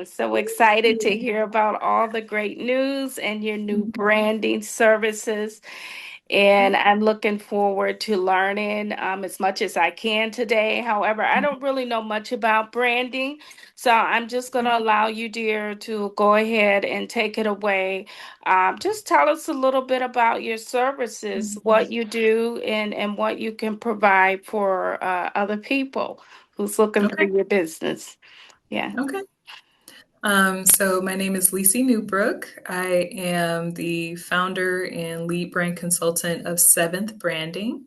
I'm so excited to hear about all the great news and your new branding services. And I'm looking forward to learning as much as I can today. However, I don't really know much about branding. So I'm just going to allow you, dear, to go ahead and take it away. Just tell us a little bit about your services, what you do, and what you can provide for other people who's looking for Okay. your business. Yeah. Okay. So my name is Lici Newbrook. I am the founder and lead brand consultant of Seventh Branding.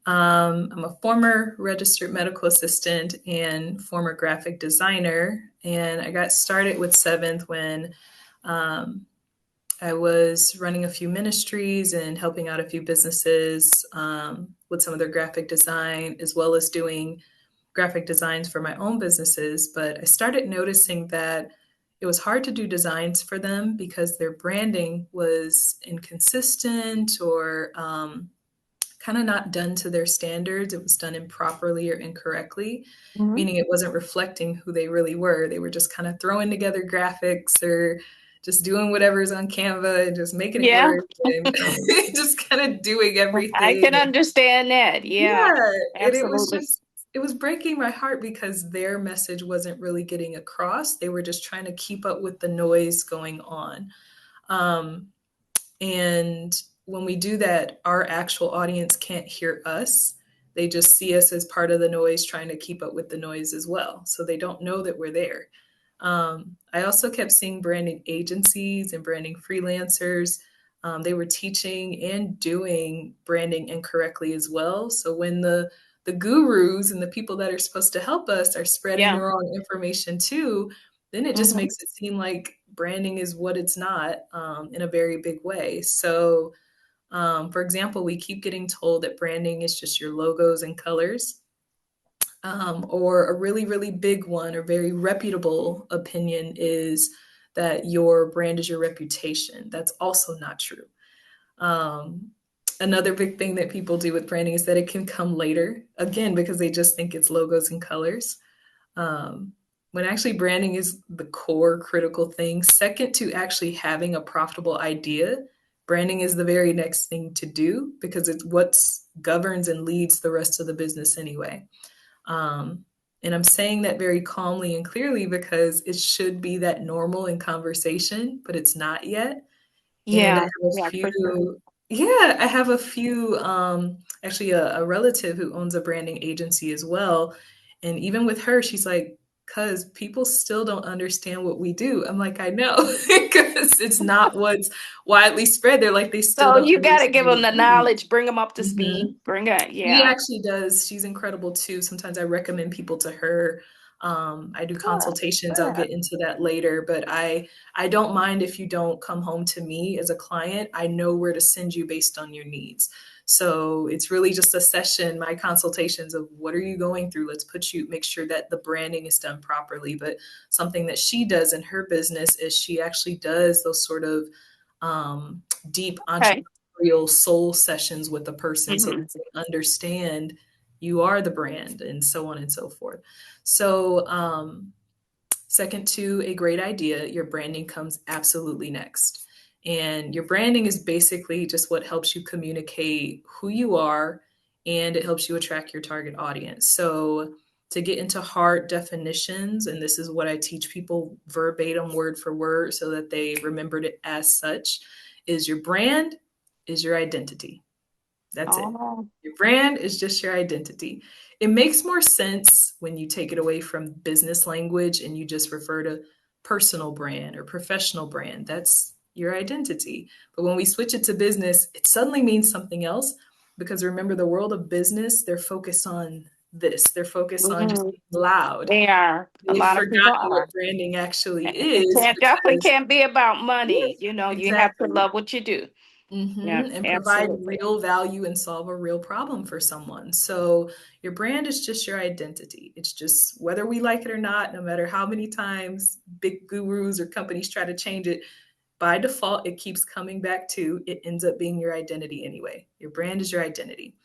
I'm a former registered medical assistant and former graphic designer. And I got started with Seventh when um, I was running a few ministries and helping out a few businesses with some of their graphic design, as well as doing graphic designs for my own businesses. But I started noticing that it was hard to do designs for them because their branding was inconsistent or kind of not done to their standards. It was done improperly or incorrectly, Mhm. meaning it wasn't reflecting who they really were. They were just kind of throwing together graphics or just doing whatever's on Canva and just making it Yeah, work and just kind of doing I can everything. understand that. Yeah, Yeah, and it was absolutely. just it was breaking my heart because their message wasn't really getting across. They were just trying to keep up with the noise going on. Um, and when we do that, our actual audience can't hear us. They just see us as part of the noise, trying to keep up with the noise as well. So they don't know that we're there. I also kept seeing branding agencies and branding freelancers. They were teaching and doing branding incorrectly as well. So when the gurus and the people that are supposed to help us are spreading the Yeah. wrong information too, then it just Hmm. makes it seem like branding is what it's not in a very big way. So, for example, we keep getting told that branding is just your logos and colors. Or a really, really big one or very reputable opinion is that your brand is your reputation. That's also not true. Um, Another big thing that people do with branding is that it can come later, again, because they just think it's logos and colors. Um, when actually branding is the core critical thing, second to actually having a profitable idea, branding is the very next thing to do because it's what governs and leads the rest of the business anyway. Um, and I'm saying that very calmly and clearly because it should be that normal in conversation, but it's not yet. And I Yeah, have a yeah, for sure. few, yeah, I have a few, actually a relative who owns a branding agency as well. And even with her, she's like, cuz people still don't understand what we do. I'm like, I know, because it's not what's widely spread. They're like, they still So don't you got to understand give them what the we do. knowledge, bring them up to Mhm. speed, bring it. She Yeah. actually does. She's incredible too. Sometimes I recommend people to her. I do Good, consultations. I'll good. get into that later, but I don't mind if you don't come home to me as a client. I know where to send you based on your needs. So it's really just a session, my consultations of what are you going through? Let's make sure that the branding is done properly. But something that she does in her business is she actually does those sort of um, deep Okay. entrepreneurial soul sessions with the person so Hmm. that they understand you are the brand and so on and so forth. So, second to a great idea, your branding comes absolutely next. And your branding is basically just what helps you communicate who you are and it helps you attract your target audience. So, to get into hard definitions, and this is what I teach people verbatim, word for word, so that they remembered it as such, is your brand is your identity. That's it. Oh, Your brand is just your identity. It makes more sense when you take it away from business language and you just refer to personal brand or professional brand. That's your identity. But when we switch it to business, it suddenly means something else because remember, the world of business, they're focused on this, they're focused on just mhm. being loud. They are. A They've lot of people forgotten what are. branding actually It is can't definitely because, can't be about yeah, money. You have to exactly. love what you do. Yeah, And provide absolutely. real value and solve a real problem for someone. So your brand is just your identity. It's just whether we like it or not, no matter how many times big gurus or companies try to change it, by default, it keeps coming back to it ends up being your identity anyway. Your brand is your identity.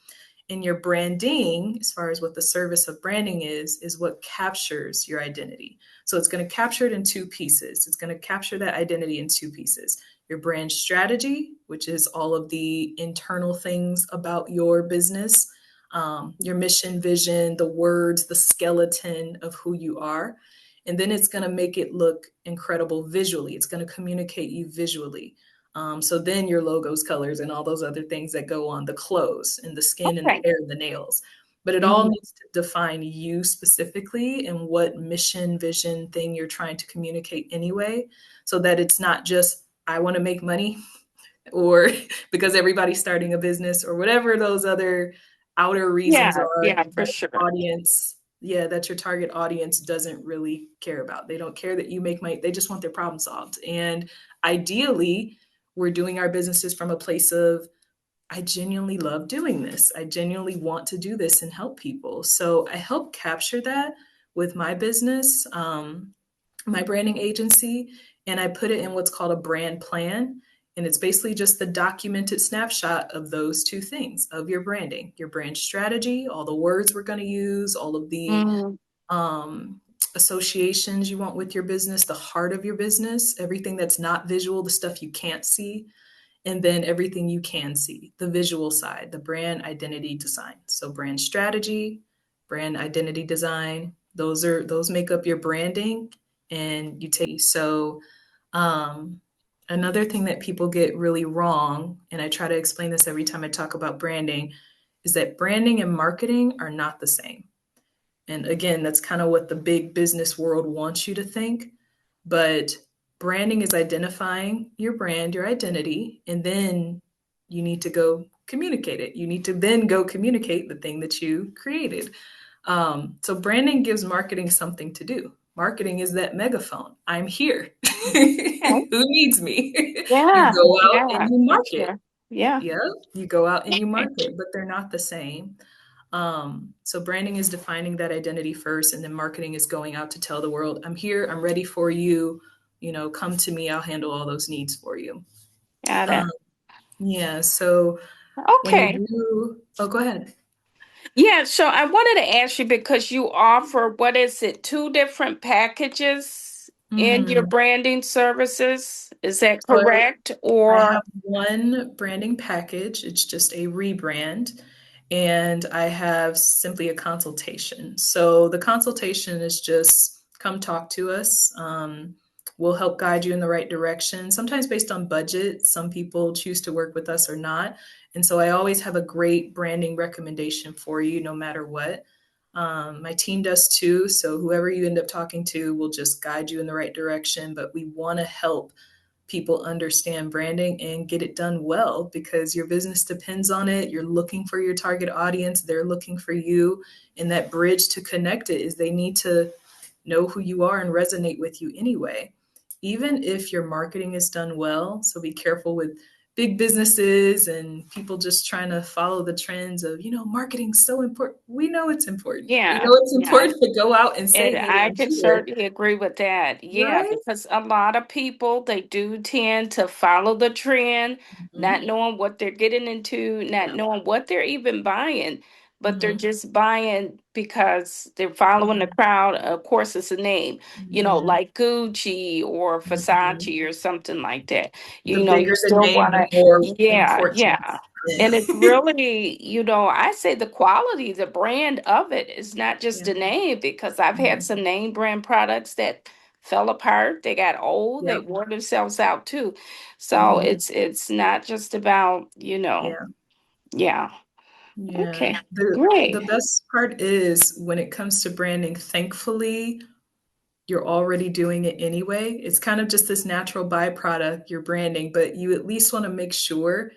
And your branding, as far as what the service of branding is what captures your identity. So it's going to capture it in two pieces. It's going to capture that identity in two pieces: your brand strategy, which is all of the internal things about your business, your mission, vision, the words, the skeleton of who you are. And then it's going to make it look incredible visually. It's going to communicate you visually. So then your logos, colors, and all those other things that go on the clothes and the skin and the Okay. hair and the nails. But it all Mhm. needs to define you specifically and what mission, vision thing you're trying to communicate anyway, so that it's not just, I want to make money, or because everybody's starting a business, or whatever those other outer reasons Yeah, are yeah, for that sure. audience, yeah, that your target audience doesn't really care about. They don't care that you make money. They just want their problem solved. And ideally, we're doing our businesses from a place of, I genuinely love doing this. I genuinely want to do this and help people. So I help capture that with my business, my branding agency, and I put it in what's called a brand plan. And it's basically just the documented snapshot of those two things of your branding, your brand strategy, all the words we're going to use, all of the Mm, um, associations you want with your business, the heart of your business, everything that's not visual, the stuff you can't see, and then everything you can see, the visual side, the brand identity design. So brand strategy, brand identity design, those make up your branding. And you take, so um another thing that people get really wrong, and I try to explain this every time I talk about branding, is that branding and marketing are not the same. And again, that's kind of what the big business world wants you to think. But branding is identifying your brand, your identity, and then you need to go communicate it. You need to then go communicate the thing that you created. So branding gives marketing something to do. Marketing is that megaphone. I'm here. okay. Who needs me? You Yeah, go out and yeah, you for market. sure. Yeah. Yeah, you go out and you market, but they're not the same. So branding is defining that identity first, and then marketing is going out to tell the world, I'm here, I'm ready for you. Come to me, I'll handle all those needs for you. Got it. Um, yeah. So when you Okay. do, oh, go ahead. Yeah, so I wanted to ask you because you offer, what is it, two different packages in your Mhm. branding services? Is that So correct? I have Or, one branding package. It's just a rebrand. And I have simply a consultation. So the consultation is just come talk to us. We'll help guide you in the right direction, sometimes based on budget. Some people choose to work with us or not. And so I always have a great branding recommendation for you, no matter what. My team does too. So whoever you end up talking to will just guide you in the right direction. But we want to help people understand branding and get it done well, because your business depends on it. You're looking for your target audience, they're looking for you. And that bridge to connect it is they need to know who you are and resonate with you anyway, even if your marketing is done well. So be careful with big businesses and people just trying to follow the trends of, marketing's so important. We know it's important. We yeah, know it's yeah. important to go out and say, And hey, I I'm can here. certainly agree with that. Yeah, Right. because a lot of people, they do tend to follow the trend, not Mm-hmm. knowing what they're getting into, not Yeah. knowing what they're even buying, but they're Mm-hmm. just buying because they're following the Yeah. crowd. Of course, it's a name, Mhm, like Gucci or mhm. Versace or something like that. The You bigger the still name, want the to, more yeah, yeah. importance. And it's really, I say the quality, the brand of it is not just Yeah. the name, because I've had Mhm. some name brand products that fell apart, they got old, they Yep. wore themselves out too. So Mhm. it's not just about, Yeah. yeah. Yeah. Okay, The great. best part is when it comes to branding, thankfully, you're already doing it anyway. It's kind of just this natural byproduct, your branding, but you at least want to make sure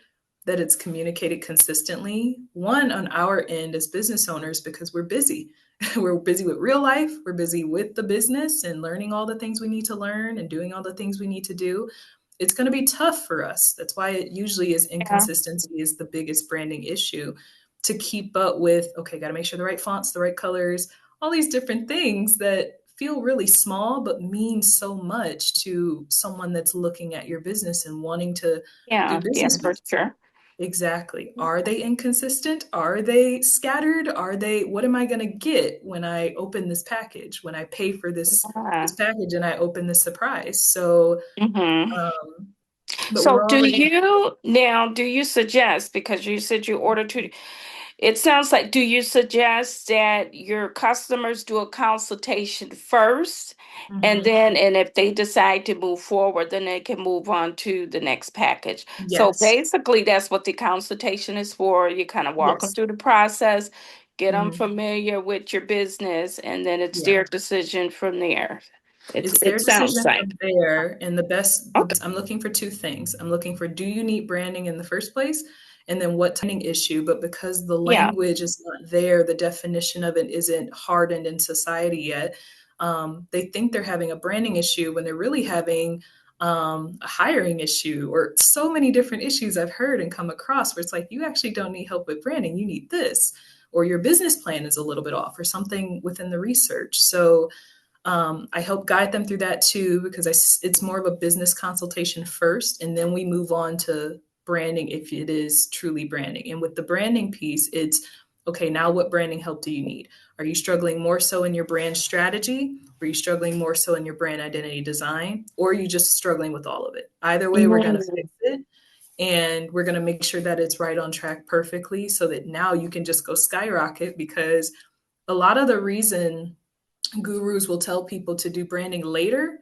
that it's communicated consistently. One, on our end as business owners, because we're busy. We're busy with real life, we're busy with the business and learning all the things we need to learn and doing all the things we need to do. It's going to be tough for us. That's why it usually is Yeah, inconsistency is the biggest branding issue, to keep up with, okay, got to make sure the right fonts, the right colors, all these different things that feel really small but mean so much to someone that's looking at your business and wanting to do yeah, business with for you. sure. Exactly. Are they inconsistent? Are they scattered? Are they, what am I going to get when I open this package, when I pay for this Yeah. package and I open this surprise? So, Hmm. um, but So we're do already, you now, do you suggest, because you said you ordered two, it sounds like, do you suggest that your customers do a consultation first, and Mhm. then, and if they decide to move forward, then they can move on to the next package? So Yes. basically, that's what the consultation is for. You kind of walk them Yes. through the process, get them Mhm. familiar with your business, and then it's Yeah. their decision from there. It's It their sounds decision like. from there, and the Okay. best, I'm looking for two things. I'm looking for, do you need branding in the first place? And then what timing issue? But because the Yeah. language is not there, the definition of it isn't hardened in society yet. They think they're having a branding issue when they're really having a hiring issue, or so many different issues I've heard and come across where it's like, you actually don't need help with branding, you need this, or your business plan is a little bit off, or something within the research. So I help guide them through that too, because it's more of a business consultation first, and then we move on to branding if it is truly branding. And with the branding piece, it's okay, now what branding help do you need? Are you struggling more so in your brand strategy? Are you struggling more so in your brand identity design? Or are you just struggling with all of it? Either way, we're going to Mm. fix it, and we're going to make sure that it's right on track perfectly so that now you can just go skyrocket. Because a lot of the reason gurus will tell people to do branding later,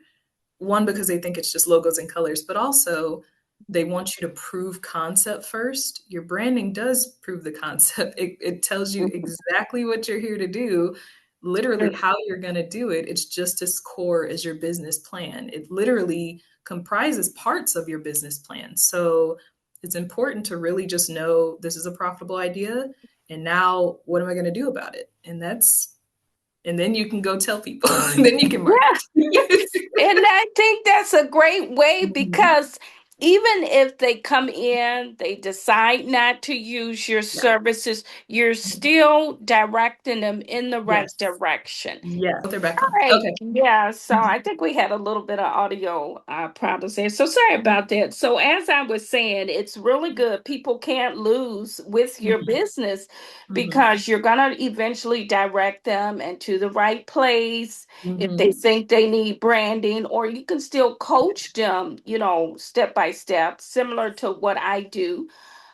one, because they think it's just logos and colors, but also they want you to prove concept first. Your branding does prove the concept. It tells you exactly what you're here to do, literally how you're going to do it. It's just as core as your business plan. It literally comprises parts of your business plan. So it's important to really just know this is a profitable idea. And now what am I going to do about it? And then you can go tell people, and then you can market. Yeah. And I think that's a great way, Mhm. because even if they come in, they decide not to use your Yeah. services, you're still directing them in the right Yes. direction. Yes. They're back All on. right. Okay. Yeah. So I think we had a little bit of audio problems there. So sorry about that. So as I was saying, it's really good. People can't lose with your Mhm. business, Mhm. because you're going to eventually direct them into the right place if they Mhm. think they need branding, or you can still coach them, step by step, similar to what I do.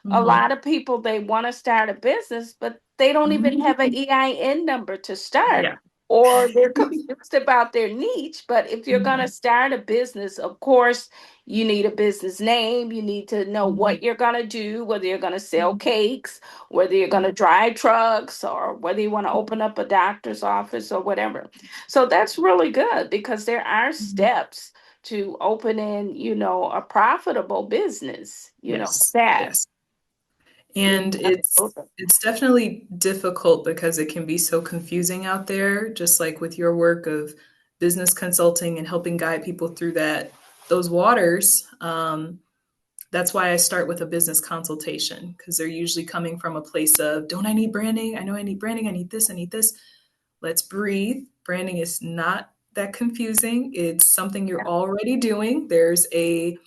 A Mhm. lot of people, they want to start a business, but they don't Mhm. even have an EIN number to start, Yeah. or they're confused about their niche. But if you're going to Mhm. start a business, of course, you need a business name. You need to know Mhm. what you're going to do, whether you're going to sell Mhm. cakes, whether you're going to drive trucks, or whether you want to open up a doctor's office or whatever. So that's really good, because there are Mhm. steps to opening, a profitable business, Yes. that. Yes. Yeah, And absolutely. it's definitely difficult because it can be so confusing out there, just like with your work of business consulting and helping guide people through those waters. That's why I start with a business consultation, because they're usually coming from a place of, don't I need branding? I know I need branding. I need this. I need this. Let's breathe. Branding is not that confusing. It's something you're already doing. There's a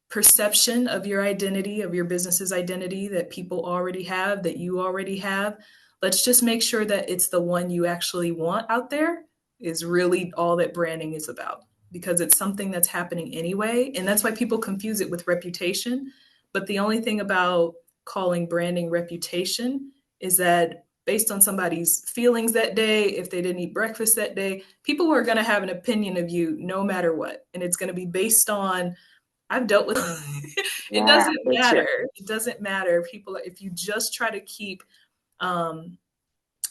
perception of your identity, of your business's identity that people already have, that you already have. Let's just make sure that it's the one you actually want out there, is really all that branding is about, because it's something that's happening anyway. And that's why people confuse it with reputation. But the only thing about calling branding reputation is that based on somebody's feelings that day, if they didn't eat breakfast that day, people are going to have an opinion of you no matter what. And it's going to be based on, I've dealt with it Yeah, doesn't me too. matter. It doesn't matter. People, if you just try to keep um,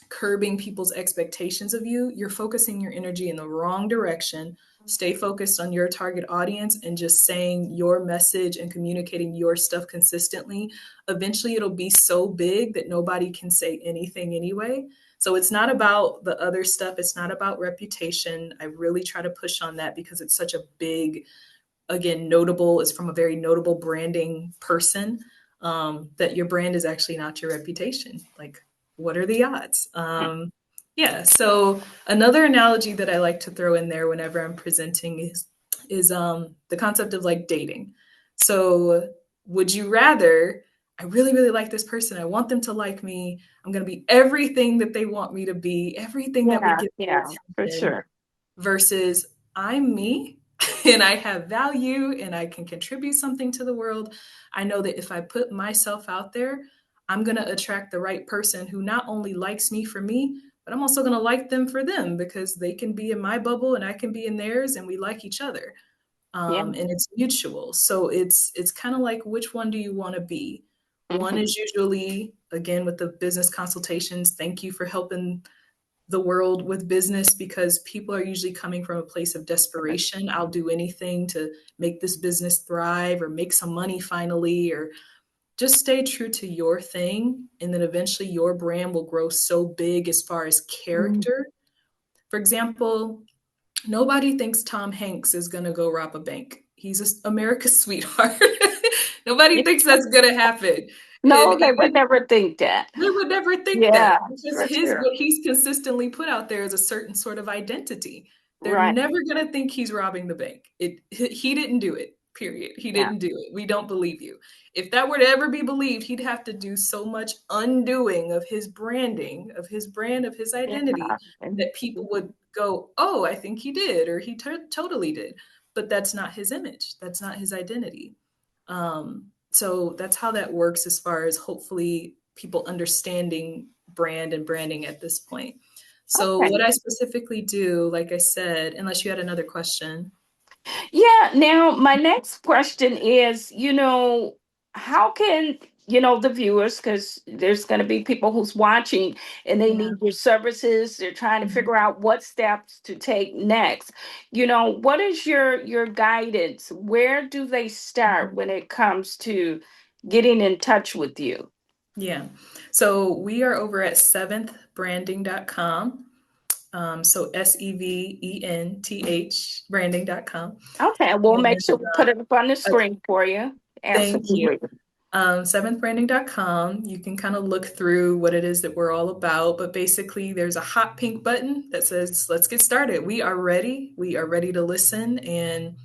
curbing people's expectations of you, you're focusing your energy in the wrong direction. Stay focused on your target audience and just saying your message and communicating your stuff consistently. Eventually, it'll be so big that nobody can say anything anyway. So it's not about the other stuff. It's not about reputation. I really try to push on that because it's such a big, again, notable, is from a very notable branding person, that your brand is actually not your reputation. Like, what are the odds? Yeah. So another analogy that I like to throw in there whenever I'm presenting is the concept of like dating. So Would you rather, I really, really like this person. I want them to like me. I'm going to be everything that they want me to be, everything that would Yeah, get their yeah, for attention, sure. versus I'm me and I have value and I can contribute something to the world. I know that if I put myself out there, I'm going to attract the right person who not only likes me for me, but I'm also going to like them for them because they can be in my bubble and I can be in theirs and we like each other. Yeah. And it's mutual. So it's kind of like, which one do you want to be? One Hmm. is usually, again, with the business consultations, thank you for helping the world with business, because people are usually coming from a place of desperation. I'll do anything to make this business thrive or make some money finally, or just stay true to your thing. And then eventually your brand will grow so big as far as character. For example, nobody thinks Tom Hanks is going to go rob a bank. He's America's sweetheart. Nobody thinks that's going to happen. And No, they would even never think that. they would never think that, Yeah, because for his sure. what he's consistently put out there is a certain sort of identity. They're Right. never going to think he's robbing the bank. He didn't do it. Period. He Yeah. didn't do it. We don't believe you. If that were to ever be believed, he'd have to do so much undoing of his branding, of his brand, of his Yeah. identity, And that people would go, "Oh, I think he did," or "He totally did." But that's not his image. That's not his identity. So that's how that works as far as hopefully people understanding brand and branding at this point. So okay. what I specifically do, like I said, unless you had another question. Yeah. Now, my next question is, how can, the viewers, because there's going to be people who's watching and they Yeah. need your services. They're trying to Mhm. figure out what steps to take next. What is your guidance? Where do they start Mhm. when it comes to getting in touch with you? Yeah. So we are over at seventhbranding.com. So SEVENTH branding.com. Okay, we'll And make sure we put it up on the uh, screen for you. thank you. Absolutely. Seventhbranding.com. You can kind of look through what it is that we're all about, but basically there's a hot pink button that says, let's get started. We are ready. We are ready to listen. And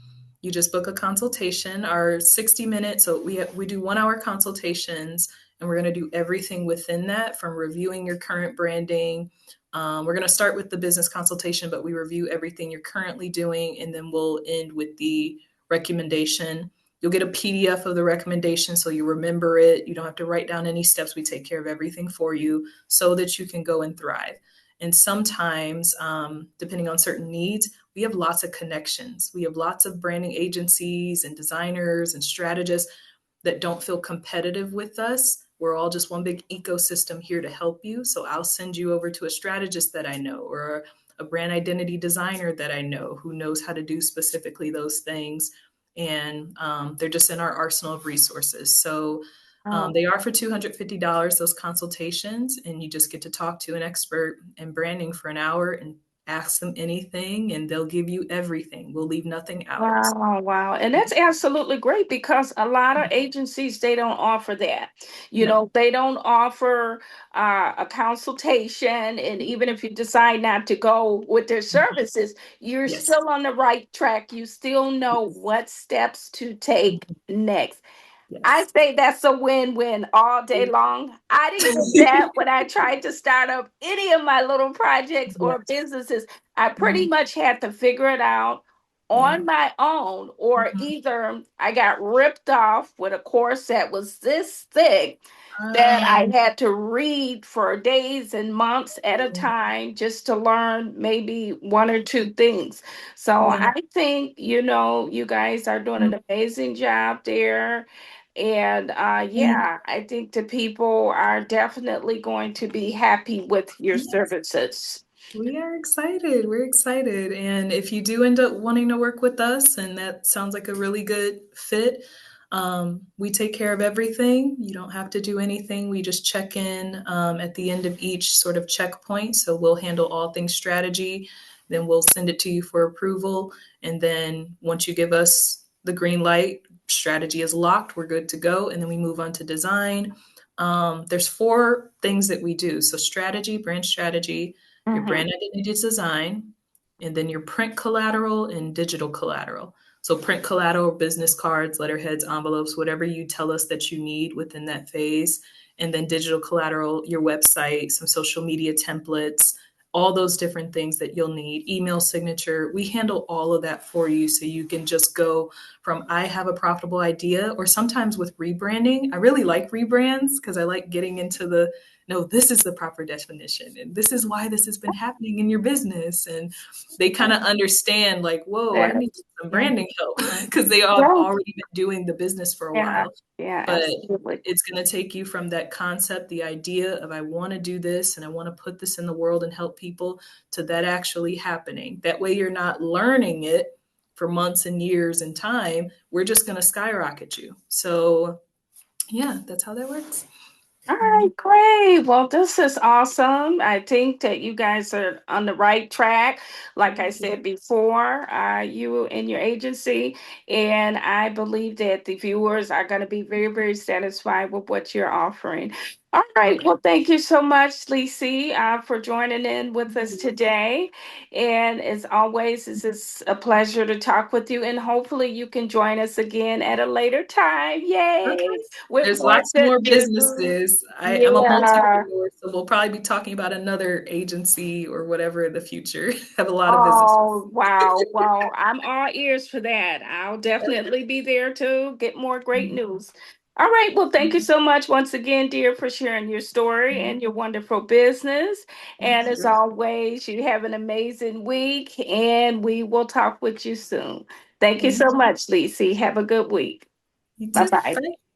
you just book a consultation. Our 60 minutes, so we do 1 hour consultations, and we're going to do everything within that, from reviewing your current branding. We're going to start with the business consultation, but we review everything you're currently doing, and then we'll end with the recommendation. You'll get a PDF of the recommendation so you remember it. You don't have to write down any steps. We take care of everything for you so that you can go and thrive. And sometimes, depending on certain needs, we have lots of connections. We have lots of branding agencies and designers and strategists that don't feel competitive with us. We're all just one big ecosystem here to help you. So I'll send you over to a strategist that I know, or a brand identity designer that I know who knows how to do specifically those things. And they're just in our arsenal of resources. So Oh, they are for $250, those consultations, and you just get to talk to an expert in branding for an hour and ask them anything, and they'll give you everything. We'll leave nothing out. wow, wow. And that's absolutely great because a lot of agencies, they don't offer that. No. They don't offer a consultation. And even if you decide not to go with their services, you're Yes. still on the right track. You still know Yes. what steps to take Mhm. next. I Yes. say that's a win-win all day long. I didn't get that when I tried to start up any of my little projects or Yes. businesses. I pretty Mhm. much had to figure it out Yeah. on my own, or Mhm. either I got ripped off with a course that was this thick that Ah, I had to read for days and months at a yeah. time just to learn maybe one or two things. So Yeah. I think, you guys are doing Mhm. an amazing job there. And Yeah. yeah, I think the people are definitely going to be happy with your Yes. services. We are excited. We're excited. And if you do end up wanting to work with us, and that sounds like a really good fit, we take care of everything. You don't have to do anything. We just check in at the end of each sort of checkpoint. So we'll handle all things strategy. Then we'll send it to you for approval. And then once you give us the green light, strategy is locked. We're good to go. And then we move on to design. There's 4 things that we do. So strategy, brand strategy, your Hmm. brand identity design, and then your print collateral and digital collateral. So print collateral, business cards, letterheads, envelopes, whatever you tell us that you need within that phase. And then digital collateral, your website, some social media templates, all those different things that you'll need, email signature. We handle all of that for you so you can just go from I have a profitable idea, or sometimes with rebranding. I really like rebrands because I like getting into the no, this is the proper definition and this is why this has been happening in your business. And they kind of understand like, whoa, I Yeah, need some yeah, branding help because they have yeah, already been doing the business for a yeah, while. yeah, But absolutely. it's going to take you from that concept, the idea of I want to do this and I want to put this in the world and help people, to that actually happening. That way you're not learning it for months and years and time. We're just going to skyrocket you. So yeah, that's how that works. All Mhm. right, great. Well, this is awesome. I think that you guys are on the right track. Like I Thank you. said before, you and your agency, and I believe that the viewers are going to be very, very satisfied with what you're offering. All right. Okay. Well, thank you so much, Lisi, for joining in with us Mhm. today. And as always, it's just a pleasure to talk with you. And hopefully, you can join us again at a later time. Okay. Yay! With There's more lots good more news. businesses. I'm a Yeah. multi-entrepreneur, so we'll probably be talking about another agency or whatever in the future. Have a lot of businesses. Oh, wow. Well, I'm all ears for that. I'll definitely be there to get more great Mhm. news. All right. Well, thank you so much once again, dear, for sharing your story Mhm. and your wonderful business. And Thank as you. always, you have an amazing week, and we will talk with you soon. Thank you so Thank you. much, Lisi. Have a good week. You Bye too. bye. Bye.